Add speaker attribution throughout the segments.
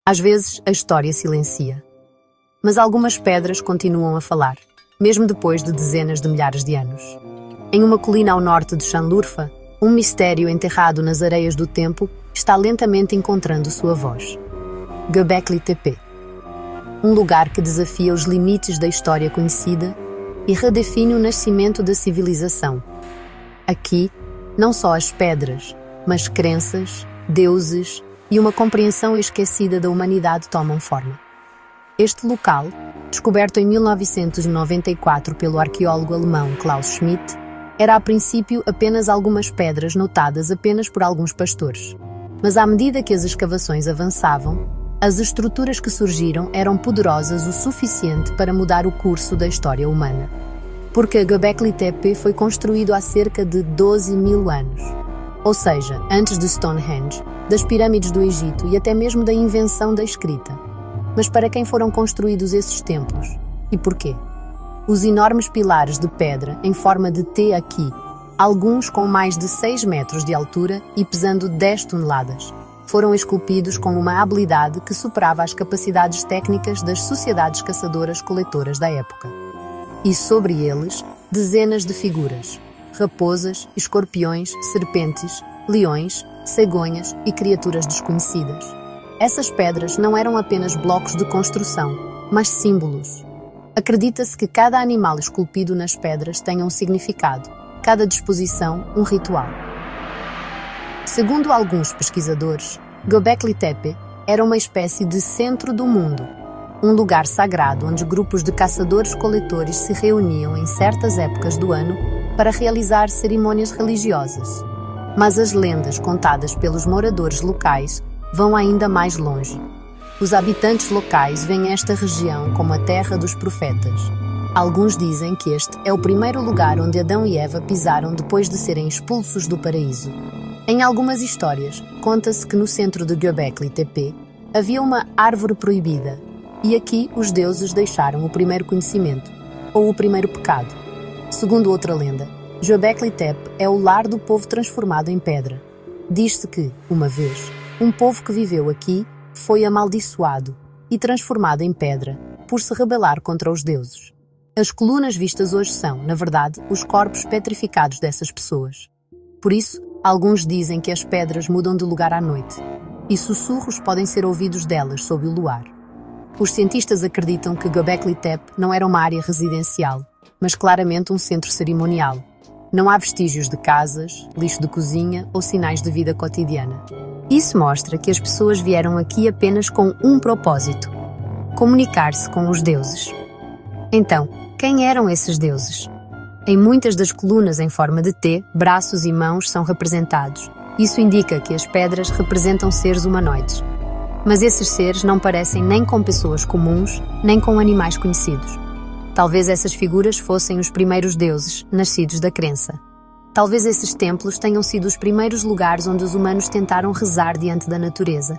Speaker 1: Às vezes, a história silencia. Mas algumas pedras continuam a falar, mesmo depois de dezenas de milhares de anos. Em uma colina ao norte de Sanlurfa, um mistério enterrado nas areias do tempo está lentamente encontrando sua voz. Göbekli Tepe. Um lugar que desafia os limites da história conhecida e redefine o nascimento da civilização. Aqui, não só as pedras, mas crenças, deuses e uma compreensão esquecida da humanidade tomam forma. Este local, descoberto em 1994 pelo arqueólogo alemão Klaus Schmidt, era a princípio apenas algumas pedras notadas apenas por alguns pastores. Mas à medida que as escavações avançavam, as estruturas que surgiram eram poderosas o suficiente para mudar o curso da história humana. Porque a Göbekli Tepe foi construído há cerca de 12.000 anos. Ou seja, antes de Stonehenge, das pirâmides do Egito e até mesmo da invenção da escrita. Mas para quem foram construídos esses templos? E porquê? Os enormes pilares de pedra em forma de T aqui, alguns com mais de 6 metros de altura e pesando 10 toneladas, foram esculpidos com uma habilidade que superava as capacidades técnicas das sociedades caçadoras-coletoras da época. E sobre eles, dezenas de figuras: raposas, escorpiões, serpentes, leões, cegonhas e criaturas desconhecidas. Essas pedras não eram apenas blocos de construção, mas símbolos. Acredita-se que cada animal esculpido nas pedras tenha um significado, cada disposição um ritual. Segundo alguns pesquisadores, Göbekli Tepe era uma espécie de centro do mundo, um lugar sagrado onde grupos de caçadores-coletores se reuniam em certas épocas do ano para realizar cerimônias religiosas. Mas as lendas contadas pelos moradores locais vão ainda mais longe. Os habitantes locais veem esta região como a terra dos profetas. Alguns dizem que este é o primeiro lugar onde Adão e Eva pisaram depois de serem expulsos do paraíso. Em algumas histórias, conta-se que no centro de Göbekli Tepe havia uma árvore proibida, e aqui os deuses deixaram o primeiro conhecimento, ou o primeiro pecado. Segundo outra lenda, Göbekli Tepe é o lar do povo transformado em pedra. Diz-se que, uma vez, um povo que viveu aqui foi amaldiçoado e transformado em pedra por se rebelar contra os deuses. As colunas vistas hoje são, na verdade, os corpos petrificados dessas pessoas. Por isso, alguns dizem que as pedras mudam de lugar à noite, e sussurros podem ser ouvidos delas sob o luar. Os cientistas acreditam que Göbekli Tepe não era uma área residencial, mas claramente um centro cerimonial. Não há vestígios de casas, lixo de cozinha ou sinais de vida cotidiana. Isso mostra que as pessoas vieram aqui apenas com um propósito: comunicar-se com os deuses. Então, quem eram esses deuses? Em muitas das colunas em forma de T, braços e mãos são representados. Isso indica que as pedras representam seres humanoides. Mas esses seres não parecem nem com pessoas comuns, nem com animais conhecidos. Talvez essas figuras fossem os primeiros deuses, nascidos da crença. Talvez esses templos tenham sido os primeiros lugares onde os humanos tentaram rezar diante da natureza,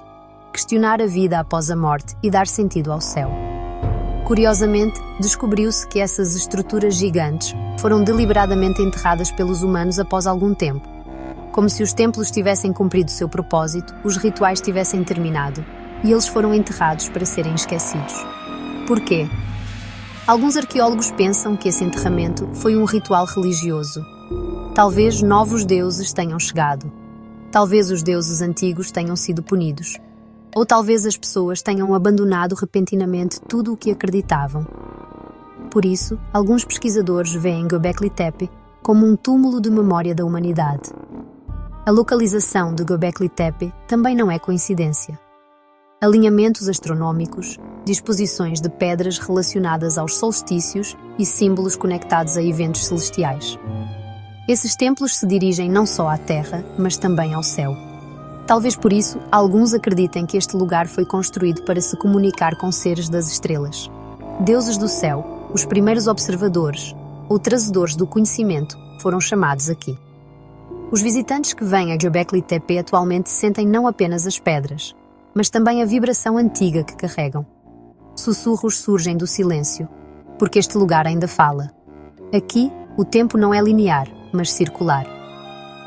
Speaker 1: questionar a vida após a morte e dar sentido ao céu. Curiosamente, descobriu-se que essas estruturas gigantes foram deliberadamente enterradas pelos humanos após algum tempo. Como se os templos tivessem cumprido seu propósito, os rituais tivessem terminado, e eles foram enterrados para serem esquecidos. Porquê? Alguns arqueólogos pensam que esse enterramento foi um ritual religioso. Talvez novos deuses tenham chegado. Talvez os deuses antigos tenham sido punidos. Ou talvez as pessoas tenham abandonado repentinamente tudo o que acreditavam. Por isso, alguns pesquisadores veem Göbekli Tepe como um túmulo de memória da humanidade. A localização de Göbekli Tepe também não é coincidência. Alinhamentos astronômicos, disposições de pedras relacionadas aos solstícios e símbolos conectados a eventos celestiais. Esses templos se dirigem não só à Terra, mas também ao céu. Talvez por isso, alguns acreditem que este lugar foi construído para se comunicar com seres das estrelas. Deuses do céu, os primeiros observadores, ou trazedores do conhecimento, foram chamados aqui. Os visitantes que vêm a Göbekli Tepe atualmente sentem não apenas as pedras, mas também a vibração antiga que carregam. Sussurros surgem do silêncio, porque este lugar ainda fala. Aqui, o tempo não é linear, mas circular.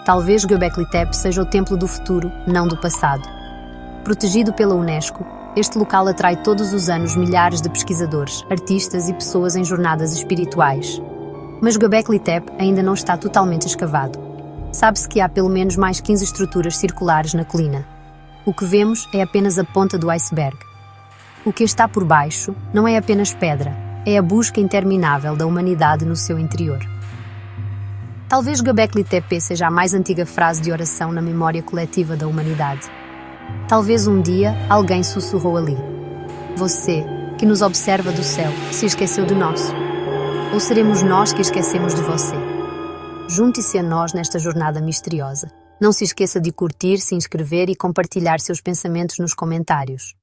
Speaker 1: Talvez Göbekli Tepe seja o templo do futuro, não do passado. Protegido pela Unesco, Este local atrai todos os anos milhares de pesquisadores, artistas e pessoas em jornadas espirituais. Mas Göbekli Tepe ainda não está totalmente escavado. Sabe-se que há pelo menos mais 15 estruturas circulares na colina. O que vemos é apenas a ponta do iceberg. O que está por baixo não é apenas pedra, é a busca interminável da humanidade no seu interior. Talvez Göbekli Tepe seja a mais antiga frase de oração na memória coletiva da humanidade. Talvez um dia alguém sussurrou ali: "Você, que nos observa do céu, se esqueceu de nós? Ou seremos nós que esquecemos de você?" Junte-se a nós nesta jornada misteriosa. Não se esqueça de curtir, se inscrever e compartilhar seus pensamentos nos comentários.